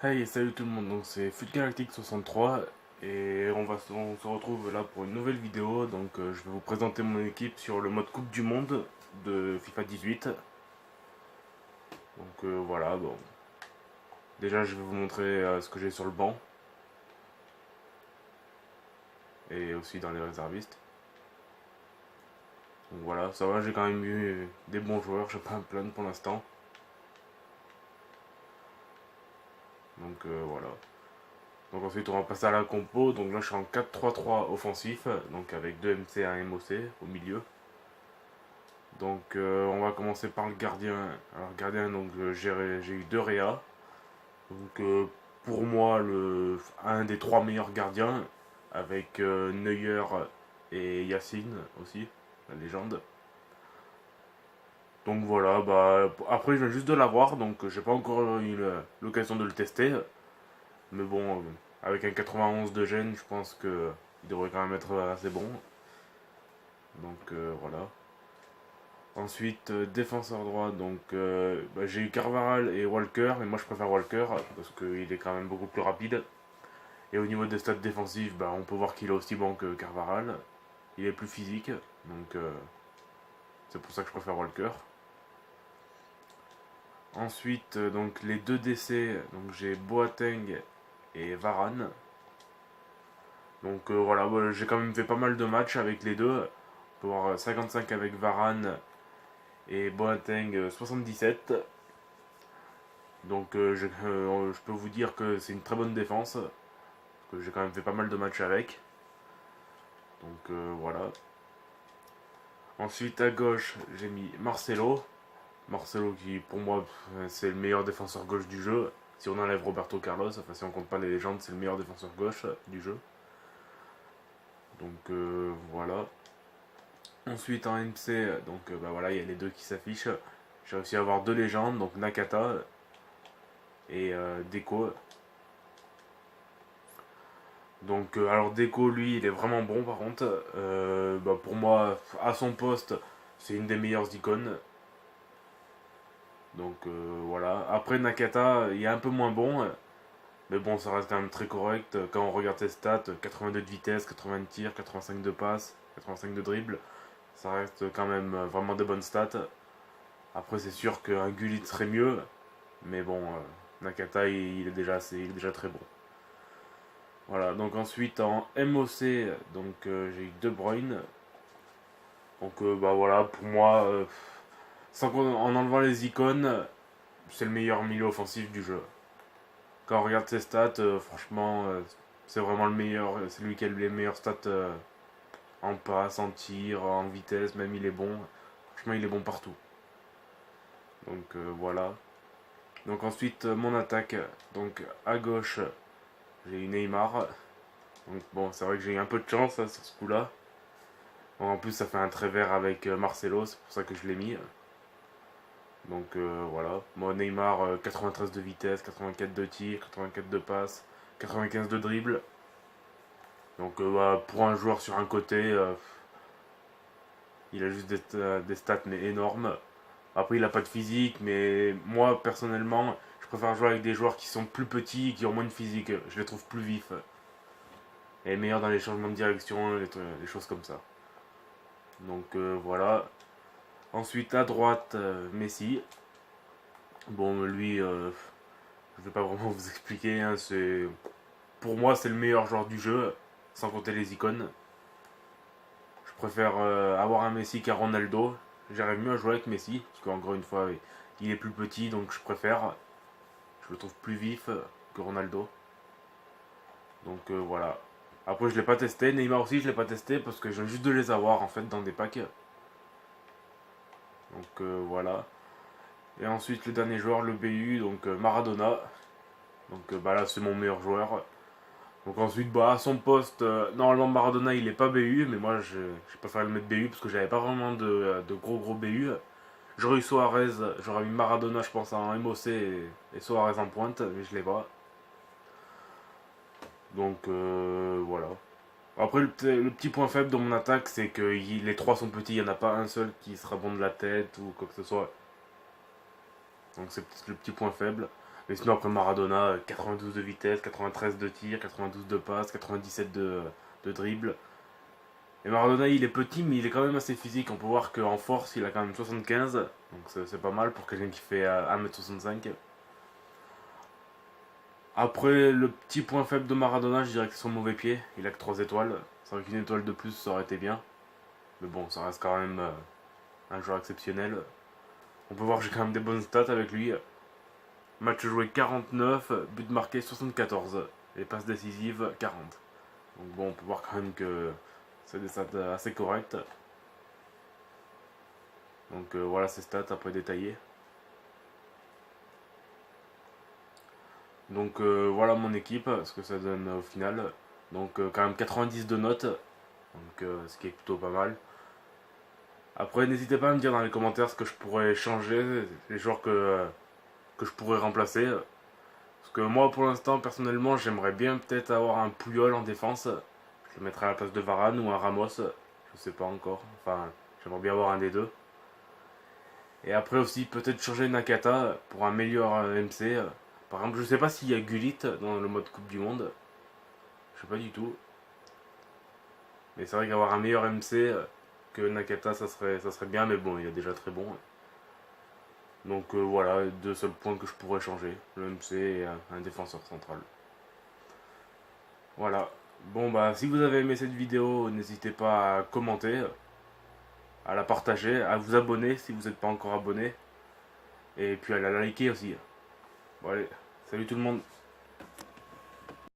Hey, salut tout le monde, donc c'est FutGalactic63 et on se retrouve là pour une nouvelle vidéo. Donc je vais vous présenter mon équipe sur le mode Coupe du Monde de FIFA 18. Donc voilà, bon. Déjà je vais vous montrer ce que j'ai sur le banc et aussi dans les réservistes. Donc voilà, ça va, j'ai quand même eu des bons joueurs, je vais pas me plaindre pour l'instant. Donc voilà. Donc ensuite on va passer à la compo. Donc là je suis en 4-3-3 offensif, donc avec 2 MC et un MOC au milieu. Donc on va commencer par le gardien. Alors gardien, donc j'ai eu deux Réa. Donc pour moi un des trois meilleurs gardiens avec Neuer et Yacine aussi, la légende. Donc voilà, bah après je viens juste de l'avoir, donc j'ai pas encore eu l'occasion de le tester. Mais bon, avec un 91 de gêne, je pense que il devrait quand même être assez bon. Donc voilà. Ensuite, défenseur droit, donc bah, j'ai eu Carvajal et Walker, et moi je préfère Walker parce qu'il est quand même beaucoup plus rapide. Et au niveau des stats défensifs, bah, on peut voir qu'il est aussi bon que Carvajal. Il est plus physique, donc c'est pour ça que je préfère Walker. Ensuite, donc les deux décès, donc j'ai Boateng et Varane. Donc voilà, bah, j'ai quand même fait pas mal de matchs avec les deux. On peut voir 55 avec Varane et Boateng 77. Donc je peux vous dire que c'est une très bonne défense, parce que j'ai quand même fait pas mal de matchs avec. Donc voilà. Ensuite à gauche j'ai mis Marcelo. Marcelo qui pour moi c'est le meilleur défenseur gauche du jeu. Si on enlève Roberto Carlos, enfin si on compte pas les légendes, c'est le meilleur défenseur gauche du jeu. Donc voilà. Ensuite en MC, donc bah voilà, il y a les deux qui s'affichent. J'ai réussi à avoir deux légendes, donc Nakata et Deco. Donc, alors Deco, lui, il est vraiment bon par contre. Bah, pour moi, à son poste, c'est une des meilleures icônes. Donc voilà. Après Nakata, il est un peu moins bon. Mais bon, ça reste quand même très correct. Quand on regarde ses stats, 82 de vitesse, 80 de tir, 85 de passe, 85 de dribble. Ça reste quand même vraiment de bonnes stats. Après, c'est sûr qu'un Gullit serait mieux. Mais bon, Nakata, il est déjà très bon. Voilà, donc ensuite en MOC, donc j'ai eu De Bruyne. Donc bah voilà, pour moi, en enlevant les icônes, c'est le meilleur milieu offensif du jeu. Quand on regarde ses stats, franchement, c'est vraiment le meilleur. C'est lui qui a les meilleures stats en passe, en tir, en vitesse, même il est bon. Franchement, il est bon partout. Donc voilà. Donc ensuite, mon attaque. Donc à gauche, j'ai eu Neymar. Donc bon, c'est vrai que j'ai eu un peu de chance sur ce coup-là. Bon, en plus, ça fait un très vert avec Marcelo, c'est pour ça que je l'ai mis. Donc voilà. Moi, Neymar, 93 de vitesse, 84 de tir, 84 de passe, 95 de dribble. Donc bah, pour un joueur sur un côté, il a juste des stats mais énormes. Après, il n'a pas de physique, mais moi, personnellement, je préfère jouer avec des joueurs qui sont plus petits et qui ont moins de physique. Je les trouve plus vifs et meilleurs dans les changements de direction, les choses comme ça. Donc voilà. Ensuite, à droite, Messi. Bon, lui, je vais pas vraiment vous expliquer. Hein, pour moi, c'est le meilleur joueur du jeu, sans compter les icônes. Je préfère avoir un Messi qu'un Ronaldo. J'arrive mieux à jouer avec Messi, parce qu'encore une fois, il est plus petit, donc je préfère. Je le trouve plus vif que Ronaldo. Donc voilà. Après, je l'ai pas testé. Neymar aussi, je l'ai pas testé parce que je viens juste de les avoir en fait dans des packs. Donc voilà. Et ensuite, le dernier joueur, le BU, donc Maradona. Donc bah là, c'est mon meilleur joueur. Donc ensuite, bah, à son poste, normalement Maradona il est pas BU, mais moi j'ai préféré le mettre BU parce que j'avais pas vraiment de gros BU. J'aurais eu Suarez, j'aurais mis Maradona je pense en MOC et Suarez en pointe, mais je l'ai pas. Donc voilà. Après le petit point faible de mon attaque c'est que les trois sont petits, il n'y en a pas un seul qui sera bon de la tête ou quoi que ce soit. Donc c'est le petit point faible. Mais sinon, après Maradona, 92 de vitesse, 93 de tir, 92 de passe, 97 de dribble. Et Maradona, il est petit, mais il est quand même assez physique. On peut voir qu'en force, il a quand même 75. Donc c'est pas mal pour quelqu'un qui fait 1m65. Après, le petit point faible de Maradona, je dirais que c'est son mauvais pied. Il a que 3 étoiles. C'est vrai qu'une étoile de plus, ça aurait été bien. Mais bon, ça reste quand même un joueur exceptionnel. On peut voir que j'ai quand même des bonnes stats avec lui. Match joué 49, but marqué 74. Et passes décisives 40. Donc bon, on peut voir quand même que c'est des stats assez correctes. Donc voilà ces stats après détaillées. Donc voilà mon équipe, ce que ça donne au final. Donc quand même 90 de notes, donc, ce qui est plutôt pas mal. Après n'hésitez pas à me dire dans les commentaires ce que je pourrais changer, les joueurs que je pourrais remplacer. Parce que moi pour l'instant personnellement j'aimerais bien peut-être avoir un Puyol en défense. Je le mettrais à la place de Varane ou un Ramos, je sais pas encore. Enfin j'aimerais bien avoir un des deux. Et après aussi peut-être changer Nakata pour un meilleur MC. Par exemple, je sais pas s'il y a Gullit dans le mode Coupe du Monde. Je sais pas du tout. Mais c'est vrai qu'avoir un meilleur MC que Nakata, ça serait bien. Mais bon, il est déjà très bon. Donc voilà, deux seuls points que je pourrais changer. Le MC et un défenseur central. Voilà. Bon bah si vous avez aimé cette vidéo, n'hésitez pas à commenter, à la partager, à vous abonner si vous n'êtes pas encore abonné. Et puis à la liker aussi. Bon allez, salut tout le monde.